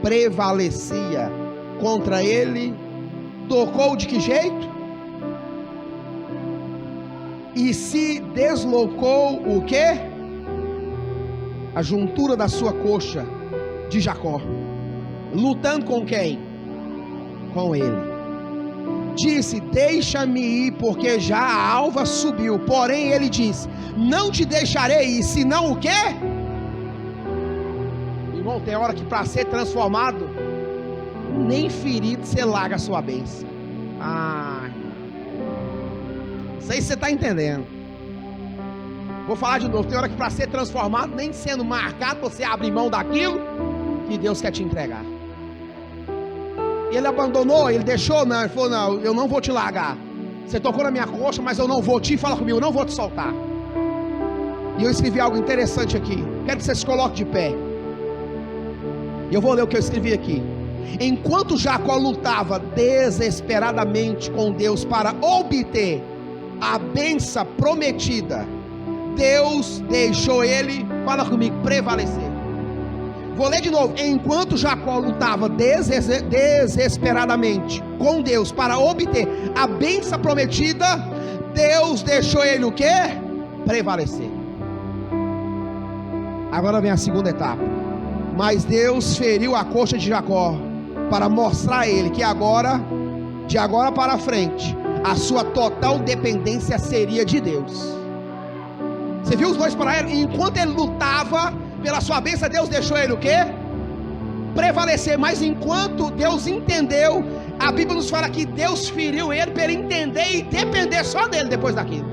Prevalecia contra ele, tocou de que jeito? E se deslocou o quê? A juntura da sua coxa de Jacó, lutando com quem? Com ele. Disse, deixa-me ir, porque já a alva subiu. Porém ele disse, não te deixarei ir, senão o quê? Irmão, tem hora que para ser transformado, nem ferido você larga a sua bênção. Não sei se você está entendendo. Vou falar de novo, tem hora que para ser transformado, nem sendo marcado, você abre mão daquilo que Deus quer te entregar. Ele abandonou, ele deixou, não, ele falou, não, eu não vou te largar. Você tocou na minha coxa, mas eu não vou te, fala comigo, eu não vou te soltar. E eu escrevi algo interessante aqui, quero que você se coloque de pé. E eu vou ler o que eu escrevi aqui. Enquanto Jacó lutava desesperadamente com Deus para obter a bênção prometida, Deus deixou ele, fala comigo, prevalecer. Vou ler de novo. Enquanto Jacó lutava desesperadamente com Deus para obter a bênção prometida, Deus deixou ele o quê? Prevalecer. Agora vem a segunda etapa. Mas Deus feriu a coxa de Jacó para mostrar a ele que agora, de agora para frente, a sua total dependência seria de Deus. Você viu os dois para ele? Enquanto ele lutava pela sua bênção, Deus deixou ele o quê? Prevalecer. Mas enquanto Deus entendeu, a Bíblia nos fala que Deus feriu ele para ele entender e depender só dele depois daquilo.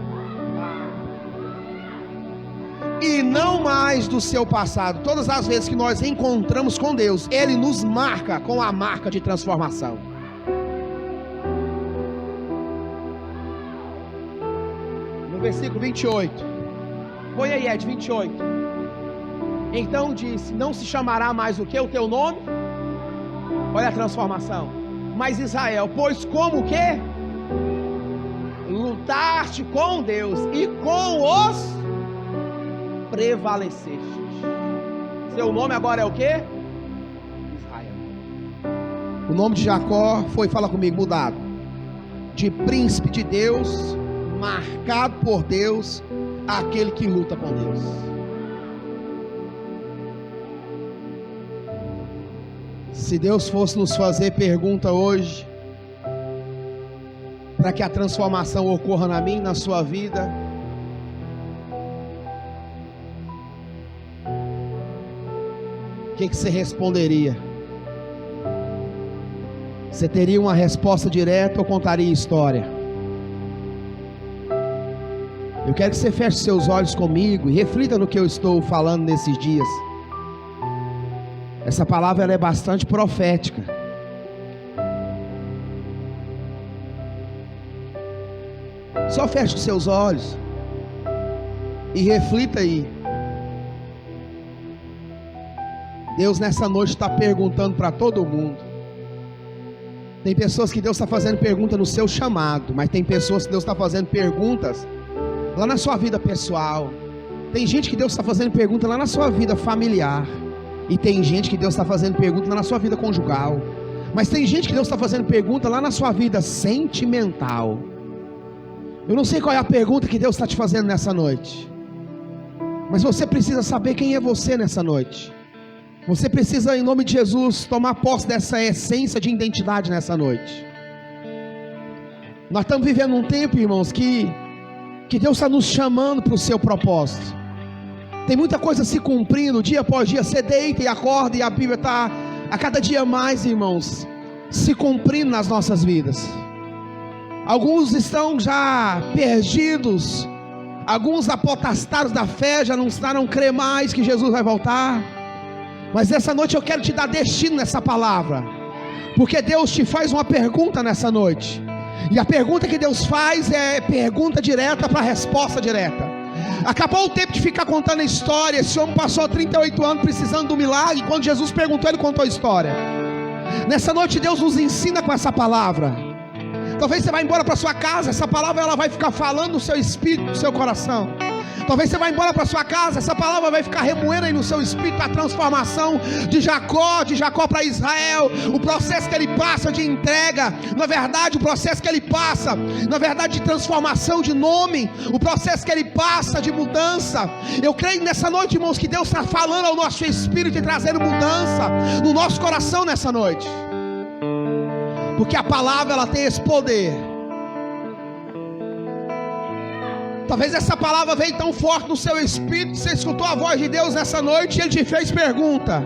E não mais do seu passado. Todas as vezes que nós encontramos com Deus, Ele nos marca com a marca de transformação. No versículo 28. Põe aí, Ed, 28. Então disse, não se chamará mais o que? O teu nome? Olha a transformação. Mas Israel, pois como o que? Lutaste com Deus e com os prevaleceste. Seu nome agora é o que? Israel. O nome de Jacó foi, fala comigo, mudado. De príncipe de Deus, marcado por Deus, aquele que luta com Deus. Se Deus fosse nos fazer pergunta hoje, para que a transformação ocorra na minha e na sua vida, o que você responderia? Você teria uma resposta direta ou contaria história? Eu quero que você feche seus olhos comigo e reflita no que eu estou falando nesses dias. Essa palavra ela é bastante profética. Só feche os seus olhos e reflita aí. Deus nessa noite está perguntando para todo mundo. Tem pessoas que Deus está fazendo pergunta no seu chamado, mas tem pessoas que Deus está fazendo perguntas lá na sua vida pessoal. Tem gente que Deus está fazendo pergunta lá na sua vida familiar, e tem gente que Deus está fazendo pergunta lá na sua vida conjugal, mas tem gente que Deus está fazendo pergunta lá na sua vida sentimental. Eu não sei qual é a pergunta que Deus está te fazendo nessa noite, mas você precisa saber quem é você nessa noite. Você precisa, em nome de Jesus, tomar posse dessa essência de identidade nessa noite. Nós estamos vivendo um tempo, irmãos, que Deus está nos chamando para o seu propósito. Tem muita coisa se cumprindo, dia após dia. Você deita e acorda, e a Bíblia está a cada dia mais, irmãos, se cumprindo nas nossas vidas. Alguns estão já perdidos, alguns apostastados da fé já não estão crer mais que Jesus vai voltar. Mas nessa noite eu quero te dar destino nessa palavra, porque Deus te faz uma pergunta nessa noite, e a pergunta que Deus faz é pergunta direta para resposta direta. Acabou o tempo de ficar contando a história. Esse homem passou 38 anos precisando do milagre, e quando Jesus perguntou, ele contou a história. Nessa noite Deus nos ensina com essa palavra. Talvez você vá embora para sua casa, essa palavra ela vai ficar falando no seu espírito, no seu coração. Talvez você vá embora para sua casa, essa palavra vai ficar remoendo aí no seu espírito a transformação de Jacó para Israel, o processo que ele passa de entrega, na verdade o processo que ele passa, na verdade de transformação de nome, o processo que ele passa de mudança. Eu creio nessa noite, irmãos, que Deus está falando ao nosso espírito e trazendo mudança no nosso coração nessa noite, porque a palavra ela tem esse poder. Talvez essa palavra veio tão forte no seu espírito, você escutou a voz de Deus nessa noite e Ele te fez pergunta.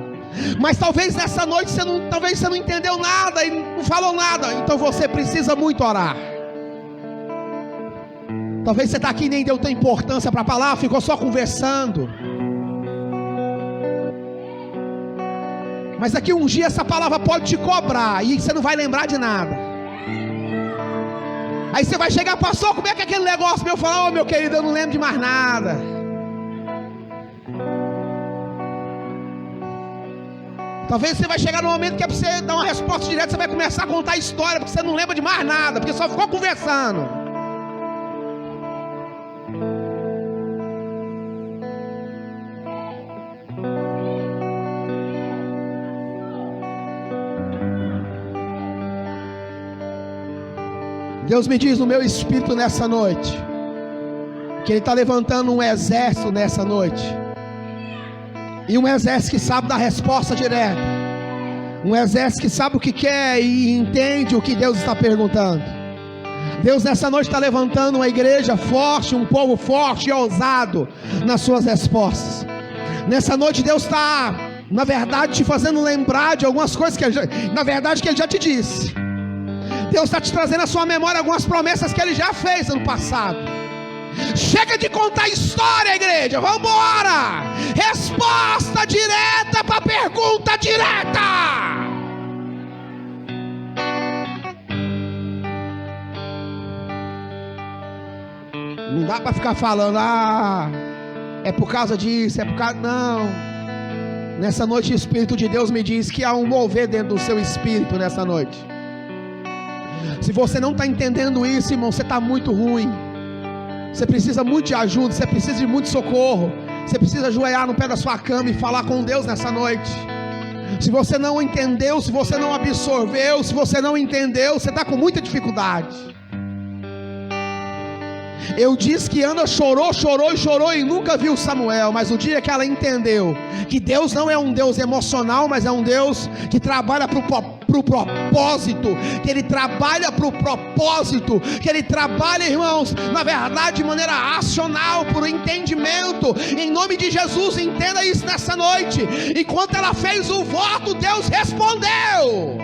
Mas talvez nessa noite você não entendeu nada e não falou nada, então você precisa muito orar. Talvez você está aqui e nem deu tanta importância para a palavra, ficou só conversando. Mas daqui um dia essa palavra pode te cobrar e você não vai lembrar de nada. Aí você vai chegar, pastor, como é que é aquele negócio meu? Falar, meu querido, eu não lembro de mais nada. Talvez você vai chegar no momento que é para você dar uma resposta direta, você vai começar a contar a história, porque você não lembra de mais nada, porque só ficou conversando. Deus me diz no meu espírito nessa noite que Ele está levantando um exército nessa noite, e um exército que sabe da resposta direta, um exército que sabe o que quer e entende o que Deus está perguntando. Deus nessa noite está levantando uma igreja forte, um povo forte e ousado nas suas respostas. Nessa noite Deus está, na verdade, te fazendo lembrar de algumas coisas que Ele já te disse. Deus está te trazendo à sua memória algumas promessas que Ele já fez ano passado. Chega de contar história, igreja, vamos embora. Resposta direta para a pergunta direta. Não dá para ficar falando, é por causa disso, é por causa... Não. Nessa noite o Espírito de Deus me diz que há um mover dentro do seu espírito nessa noite. Se você não está entendendo isso, irmão, você está muito ruim. Você precisa muito de ajuda, você precisa de muito socorro. Você precisa ajoelhar no pé da sua cama e falar com Deus nessa noite. Se você não entendeu, se você não absorveu, se você não entendeu, você está com muita dificuldade. Eu disse que Ana chorou e nunca viu Samuel, mas o dia que ela entendeu que Deus não é um Deus emocional, mas é um Deus que trabalha para o propósito, que Ele trabalha para o propósito, que Ele trabalha, irmãos, na verdade de maneira racional, por entendimento. Em nome de Jesus, entenda isso nessa noite. Enquanto ela fez o voto, Deus respondeu.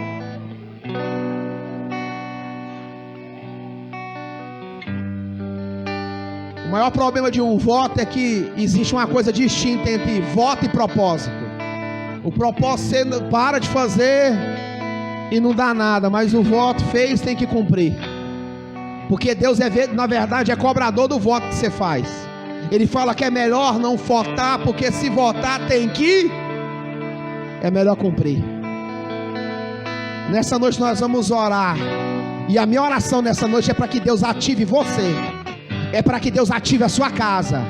O maior problema de um voto é que existe uma coisa distinta entre voto e propósito. O propósito você para de fazer e não dá nada, mas o voto fez, tem que cumprir. Porque Deus na verdade é cobrador do voto que você faz. Ele fala que é melhor não votar, porque se votar tem que... é melhor cumprir. Nessa noite nós vamos orar. E a minha oração nessa noite é para que Deus ative você. É para que Deus ative a sua casa.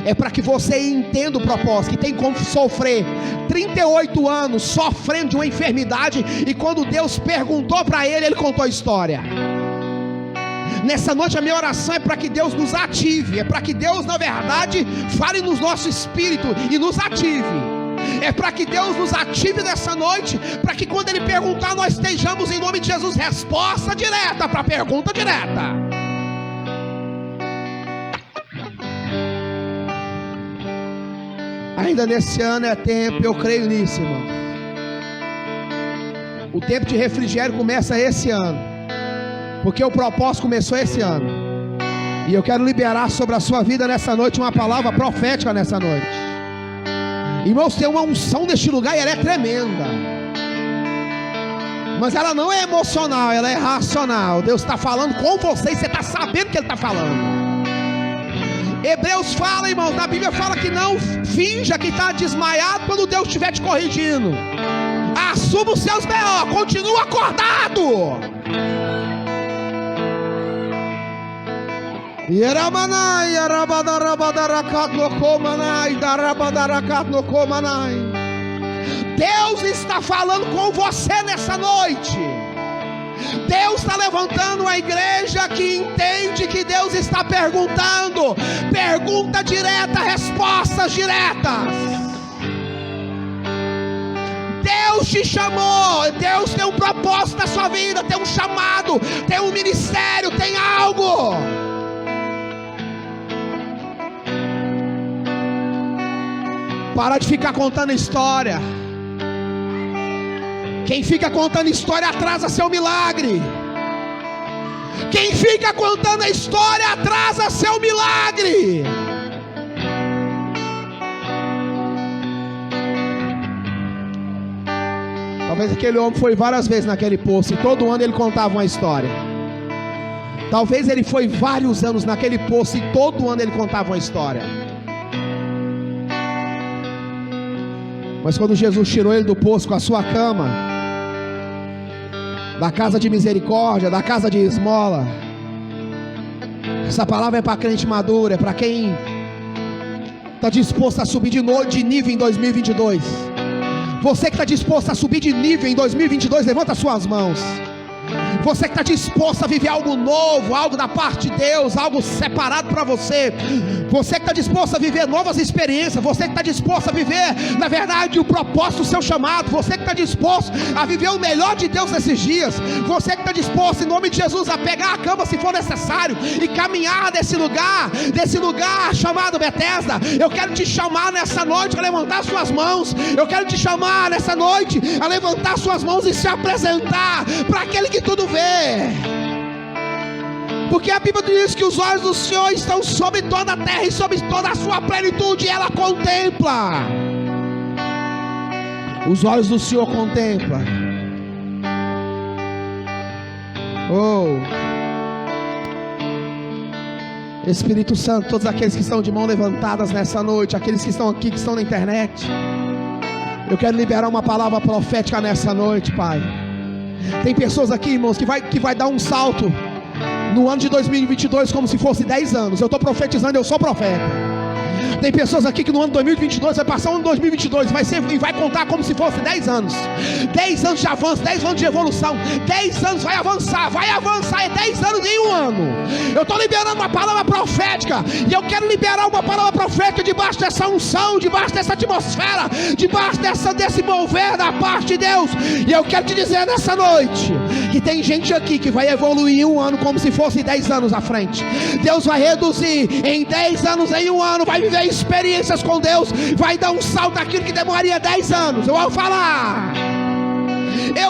É para que você entenda o propósito. Que tem como sofrer 38 anos sofrendo de uma enfermidade. E quando Deus perguntou para ele, ele contou a história. Nessa noite a minha oração é para que Deus nos ative. É para que Deus, na verdade, fale no nosso espírito e nos ative. É para que Deus nos ative nessa noite, para que quando Ele perguntar, nós estejamos em nome de Jesus, resposta direta para a pergunta direta. Ainda nesse ano é tempo, eu creio nisso, irmão. O tempo de refrigério começa esse ano, porque o propósito começou esse ano. E eu quero liberar sobre a sua vida nessa noite uma palavra profética nessa noite. Irmãos, tem uma unção neste lugar e ela é tremenda. Mas ela não é emocional, ela é racional. Deus está falando com você e você está sabendo que Ele está falando. Hebreus fala, irmãos, na Bíblia fala que não finja que está desmaiado quando Deus estiver te corrigindo. Assuma os seus B.O., continua acordado. Deus está falando com você nessa noite. Deus está levantando uma igreja que entende que Deus está perguntando. Pergunta direta, respostas diretas. Deus te chamou. Deus tem um propósito na sua vida, tem um chamado, tem um ministério, tem algo. Para de ficar contando história. Quem fica contando história atrasa seu milagre. Quem fica contando a história atrasa seu milagre. Talvez aquele homem foi várias vezes naquele poço e todo ano ele contava uma história. Talvez ele foi vários anos naquele poço e todo ano ele contava uma história. Mas quando Jesus tirou ele do poço com a sua cama, da casa de misericórdia, da casa de esmola, essa palavra é para crente maduro, é para quem está disposto a subir de nível em 2022. Você que está disposto a subir de nível em 2022, levanta as suas mãos. Você que está disposto a viver algo novo, algo da parte de Deus, algo separado para você. Você que está disposto a viver novas experiências. Você que está disposto a viver, na verdade, o propósito do seu chamado. Você que está disposto a viver o melhor de Deus nesses dias. Você que está disposto, em nome de Jesus, a pegar a cama se for necessário e caminhar desse lugar chamado Betesda. Eu quero te chamar nessa noite a levantar suas mãos. Eu quero te chamar nessa noite a levantar suas mãos e se apresentar para aquele que tudo vê. Porque a Bíblia diz que os olhos do Senhor estão sobre toda a terra e sobre toda a sua plenitude, e ela contempla. Os olhos do Senhor contemplam. Oh, Espírito Santo, todos aqueles que estão de mão levantadas nessa noite, aqueles que estão aqui, que estão na internet, eu quero liberar uma palavra profética nessa noite, Pai. Tem pessoas aqui, irmãos, que vai dar um salto no ano de 2022 como se fosse 10 anos. Eu estou profetizando, eu sou profeta. Tem pessoas aqui que no ano de 2022 vai passar um ano de 2022 e vai contar como se fosse 10 anos. 10 anos de avanço, 10 anos de evolução. 10 anos vai avançar, é 10 anos em um ano. Eu estou liberando uma palavra profética, e eu quero liberar uma palavra profética debaixo dessa unção, debaixo dessa atmosfera, debaixo desse mover da parte de Deus. E eu quero te dizer nessa noite que tem gente aqui que vai evoluir um ano como se fosse 10 anos à frente. Deus vai reduzir em 10 anos, em um ano, vai viver experiências com Deus, vai dar um salto daquilo que demoraria 10 anos. Eu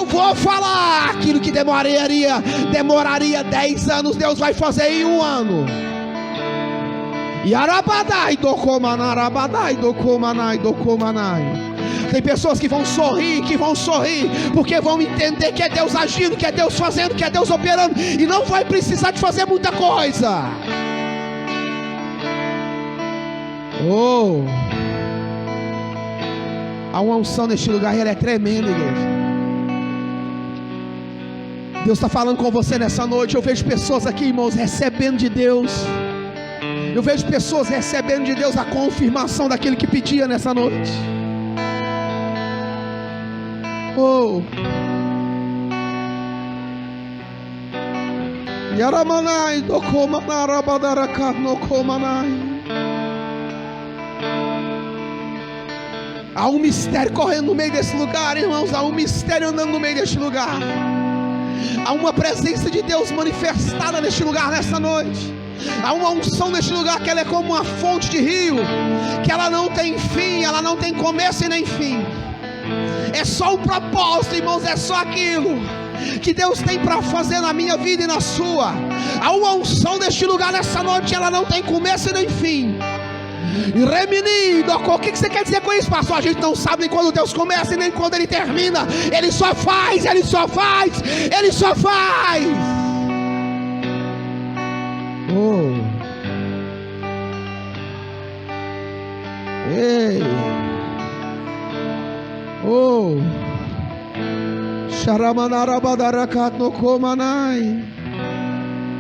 vou falar aquilo que demoraria 10 anos, Deus vai fazer em um ano. Tem pessoas que vão sorrir, porque vão entender que é Deus agindo, que é Deus fazendo, que é Deus operando, e não vai precisar de fazer muita coisa. Oh, Há uma unção neste lugar e ela é tremenda, igreja. Deus está falando com você nessa noite. Eu vejo pessoas aqui, irmãos, recebendo de Deus. Eu vejo pessoas recebendo de Deus a confirmação daquilo que pedia nessa noite. Oh, Yaramanai, Dokomanara Badarakat Nokomanai. Há um mistério correndo no meio desse lugar, irmãos. Há um mistério andando no meio deste lugar. Há uma presença de Deus manifestada neste lugar nessa noite. Há uma unção neste lugar que ela é como uma fonte de rio, que ela não tem fim, ela não tem começo e nem fim. É só o propósito, irmãos, é só aquilo que Deus tem para fazer na minha vida e na sua. Há uma unção neste lugar nessa noite, ela não tem começo e nem fim. O que você quer dizer com isso, pastor? A gente não sabe nem quando Deus começa e nem quando Ele termina. Ele só faz, Ele só faz, Ele só faz. Oh, ei, oh, Sharamanarabadarakat no Komanai.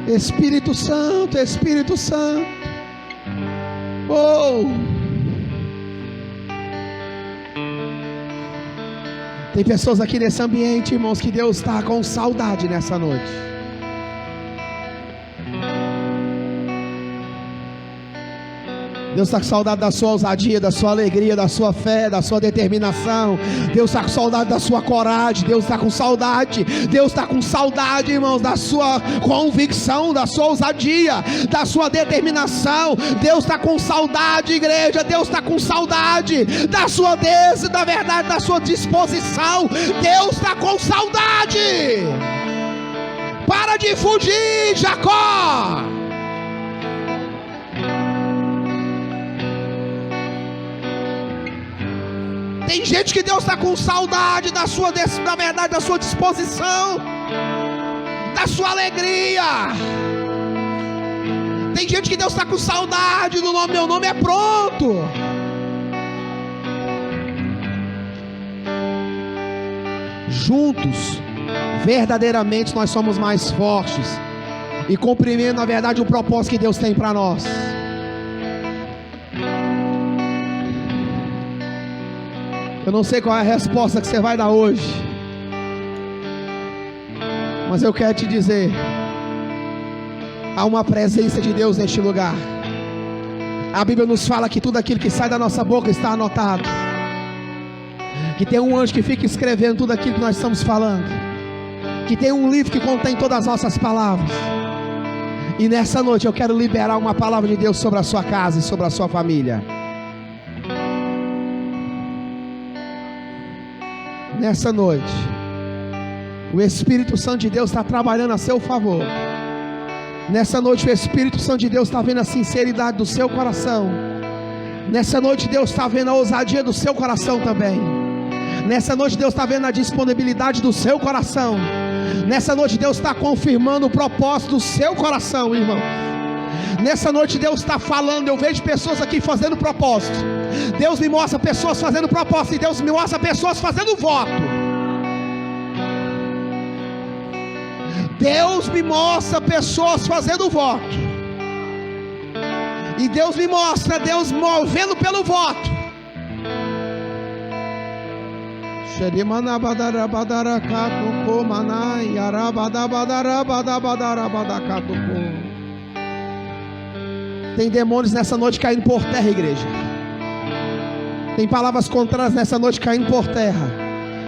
Espírito Santo, Espírito Santo. Oh, tem pessoas aqui nesse ambiente, irmãos, que Deus está com saudade nessa noite. Deus está com saudade da sua ousadia, da sua alegria, da sua fé, da sua determinação. Deus está com saudade da sua coragem. Deus está com saudade. Deus está com saudade, irmãos, da sua convicção, da sua ousadia, da sua determinação. Deus está com saudade, igreja. Deus está com saudade da sua da verdade, da sua disposição. Deus está com saudade. Para de fugir, Jacó. Tem gente que Deus está com saudade da verdade, da sua disposição, da sua alegria. Tem gente que Deus está com saudade do nome, meu nome é pronto. Juntos, verdadeiramente nós somos mais fortes e compreendendo na verdade o propósito que Deus tem para nós. Eu não sei qual é a resposta que você vai dar hoje, mas eu quero te dizer: há uma presença de Deus neste lugar. A Bíblia nos fala que tudo aquilo que sai da nossa boca está anotado, que tem um anjo que fica escrevendo tudo aquilo que nós estamos falando, que tem um livro que contém todas as nossas palavras. E nessa noite eu quero liberar uma palavra de Deus sobre a sua casa e sobre a sua família. Nessa noite, o Espírito Santo de Deus está trabalhando a seu favor. Nessa noite, o Espírito Santo de Deus está vendo a sinceridade do seu coração. Nessa noite, Deus está vendo a ousadia do seu coração também. Nessa noite, Deus está vendo a disponibilidade do seu coração. Nessa noite, Deus está confirmando o propósito do seu coração, irmão. Nessa noite Deus está falando. Eu vejo pessoas aqui fazendo propósito. Deus me mostra pessoas fazendo propósito, e Deus me mostra pessoas fazendo voto. Deus me mostra pessoas fazendo voto, e Deus me mostra Deus movendo pelo voto. Tem demônios nessa noite caindo por terra, igreja. Tem palavras contrárias nessa noite caindo por terra.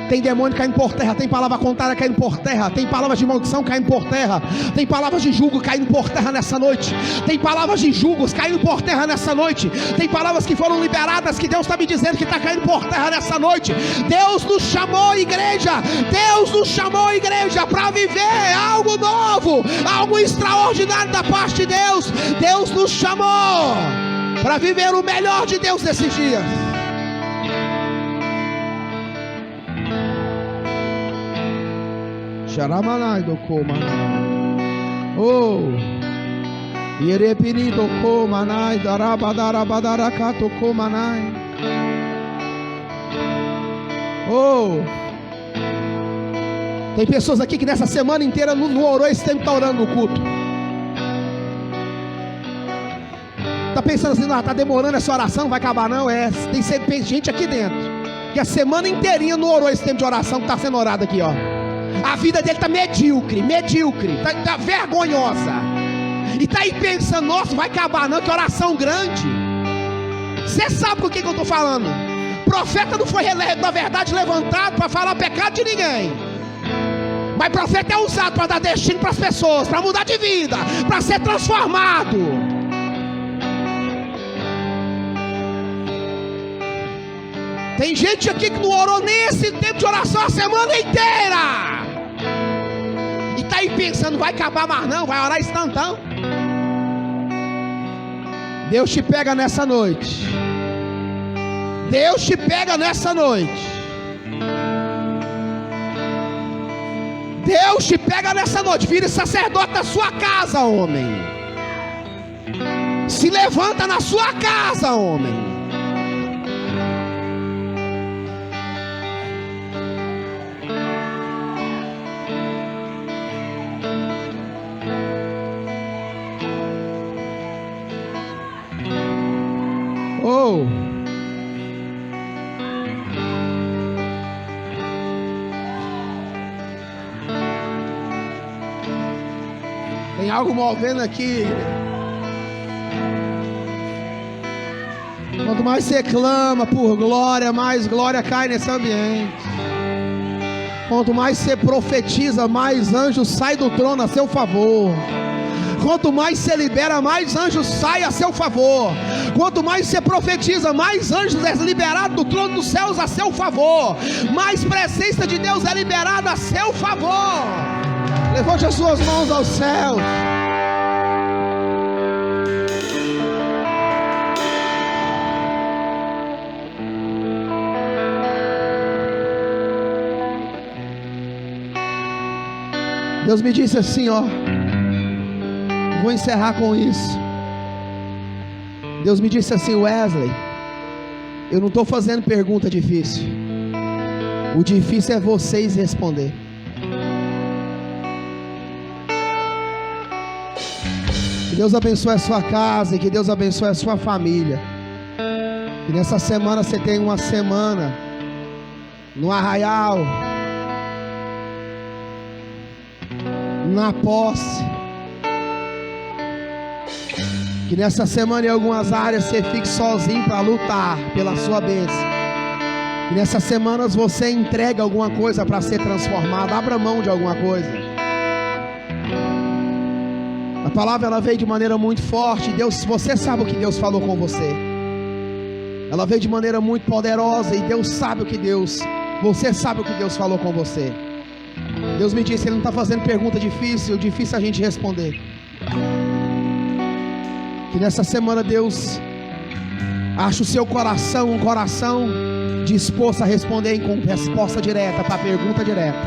Tem demônio caindo por terra. Tem palavra contrária caindo por terra. Tem palavras de maldição caindo por terra. Tem palavras de julgo caindo por terra nessa noite. Tem palavras de julgos caindo por terra nessa noite. Tem palavras que foram liberadas, que Deus está me dizendo que está caindo por terra nessa noite. Deus nos chamou, igreja. Deus nos chamou, igreja, para viver algo novo, algo extraordinário da parte de Deus. Deus nos chamou para viver o melhor de Deus nesses dias. Sharamanai do Komanai. Oh, Yerepini do Komanai, Darabadarabadarakato Komanai. Oh! Tem pessoas aqui que nessa semana inteira não orou, esse tempo está orando no culto. Está pensando assim, não, está demorando essa oração, não vai acabar não. Tem gente aqui dentro que a semana inteirinha não orou esse tempo de oração que está sendo orado aqui, ó. A vida dele está medíocre, está vergonhosa. E está aí pensando, nossa, vai acabar não, que oração grande. Você sabe com o que eu estou falando? Profeta não foi, na verdade, levantado para falar pecado de ninguém. Mas profeta é usado para dar destino para as pessoas, para mudar de vida, para ser transformado. Tem gente aqui que não orou nesse tempo de oração a semana inteira. E está aí pensando, vai acabar mais não, vai orar instantão. Deus te pega nessa noite. Deus te pega nessa noite. Deus te pega nessa noite. Vire sacerdote da sua casa, homem. Se levanta na sua casa, homem. Oh! Tem algo movendo aqui. Quanto mais você clama por glória, mais glória cai nesse ambiente. Quanto mais você profetiza, mais anjos saem do trono a seu favor. Quanto mais você libera, mais anjos saem a seu favor. Quanto mais você profetiza, mais anjos é liberado do trono dos céus a seu favor. Mais presença de Deus é liberada a seu favor. Levante as suas mãos aos céus. Deus me disse assim, ó. Vou encerrar com isso. Deus me disse assim, Wesley, eu não estou fazendo pergunta difícil. O difícil é vocês responder. Que Deus abençoe a sua casa e que Deus abençoe a sua família. Que nessa semana você tenha uma semana no arraial, na posse. Que nessa semana em algumas áreas você fique sozinho para lutar pela sua bênção. Que nessas semanas você entregue alguma coisa para ser transformado. Abra mão de alguma coisa. A palavra ela veio de maneira muito forte. Deus, você sabe o que Deus falou com você. Ela veio de maneira muito poderosa. E Deus sabe o que você sabe o que Deus falou com você. Deus me disse, Ele não está fazendo pergunta difícil. Difícil a gente responder. Que nessa semana Deus ache o seu coração, um coração disposto a responder com resposta direta para a pergunta direta.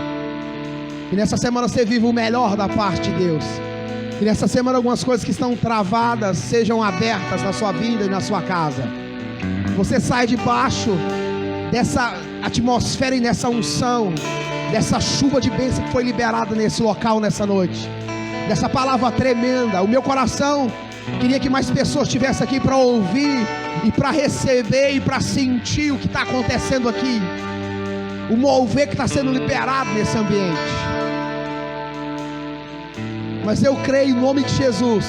Que nessa semana você viva o melhor da parte de Deus. Que nessa semana algumas coisas que estão travadas sejam abertas na sua vida e na sua casa. Você sai debaixo dessa atmosfera e nessa unção, dessa chuva de bênção que foi liberada nesse local nessa noite. Dessa palavra tremenda. O meu coração queria que mais pessoas estivessem aqui para ouvir e para receber e para sentir o que está acontecendo aqui. O mover que está sendo liberado nesse ambiente. Mas eu creio em nome de Jesus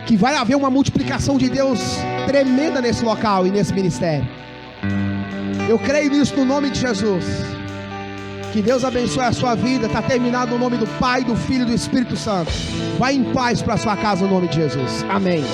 que vai haver uma multiplicação de Deus tremenda nesse local e nesse ministério. Eu creio nisso no nome de Jesus. Que Deus abençoe a sua vida. Está terminado no nome do Pai, do Filho e do Espírito Santo. Vai em paz para a sua casa no nome de Jesus. Amém.